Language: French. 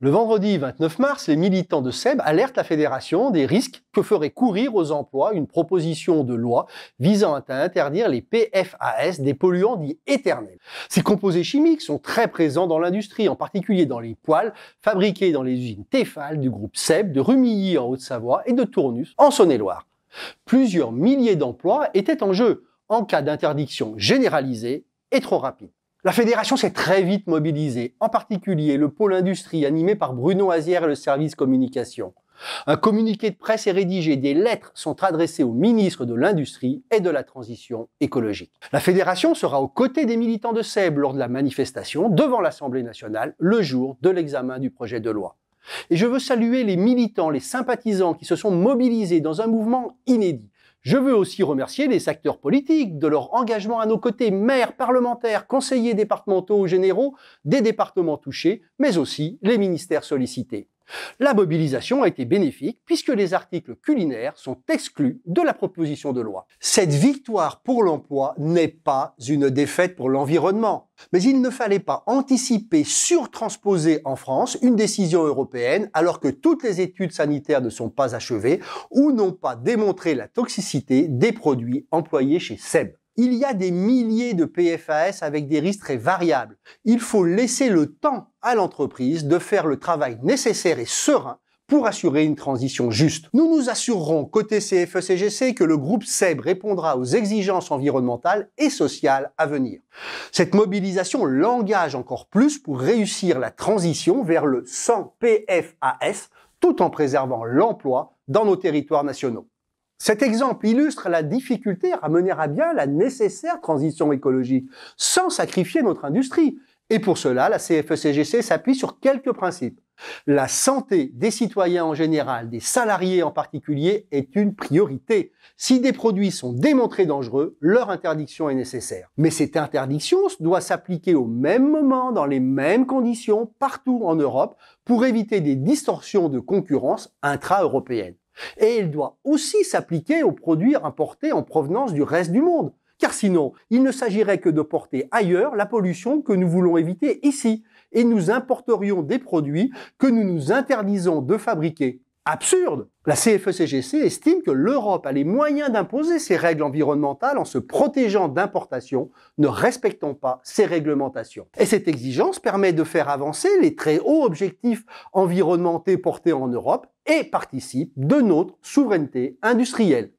Le vendredi 29 mars, les militants de SEB alertent la fédération des risques que ferait courir aux emplois une proposition de loi visant à interdire les PFAS, des polluants dits éternels. Ces composés chimiques sont très présents dans l'industrie, en particulier dans les poêles fabriqués dans les usines Tefal du groupe SEB de Rumilly en Haute-Savoie et de Tournus en Saône-et-Loire. Plusieurs milliers d'emplois étaient en jeu en cas d'interdiction généralisée et trop rapide. La fédération s'est très vite mobilisée, en particulier le pôle industrie animé par Bruno Azière et le service communication. Un communiqué de presse est rédigé, des lettres sont adressées au ministre de l'Industrie et de la Transition écologique. La fédération sera aux côtés des militants de SEB lors de la manifestation devant l'Assemblée nationale le jour de l'examen du projet de loi. Et je veux saluer les militants, les sympathisants qui se sont mobilisés dans un mouvement inédit. Je veux aussi remercier les acteurs politiques de leur engagement à nos côtés, maires, parlementaires, conseillers départementaux ou généraux des départements touchés, mais aussi les ministères sollicités. La mobilisation a été bénéfique puisque les articles culinaires sont exclus de la proposition de loi. Cette victoire pour l'emploi n'est pas une défaite pour l'environnement. Mais il ne fallait pas anticiper, surtransposer en France une décision européenne alors que toutes les études sanitaires ne sont pas achevées ou n'ont pas démontré la toxicité des produits employés chez SEB. Il y a des milliers de PFAS avec des risques très variables. Il faut laisser le temps à l'entreprise de faire le travail nécessaire et serein pour assurer une transition juste. Nous nous assurerons côté CFE-CGC que le groupe SEB répondra aux exigences environnementales et sociales à venir. Cette mobilisation l'engage encore plus pour réussir la transition vers le sans PFAS tout en préservant l'emploi dans nos territoires nationaux. Cet exemple illustre la difficulté à mener à bien la nécessaire transition écologique sans sacrifier notre industrie. Et pour cela, la CFE-CGC s'appuie sur quelques principes. La santé des citoyens en général, des salariés en particulier, est une priorité. Si des produits sont démontrés dangereux, leur interdiction est nécessaire. Mais cette interdiction doit s'appliquer au même moment, dans les mêmes conditions, partout en Europe, pour éviter des distorsions de concurrence intra-européennes. Et il doit aussi s'appliquer aux produits importés en provenance du reste du monde. Car sinon, il ne s'agirait que de porter ailleurs la pollution que nous voulons éviter ici. Et nous importerions des produits que nous nous interdisons de fabriquer. Absurde! La CFE-CGC estime que l'Europe a les moyens d'imposer ses règles environnementales en se protégeant d'importations, ne respectant pas ses réglementations. Et cette exigence permet de faire avancer les très hauts objectifs environnementaux portés en Europe et participe de notre souveraineté industrielle.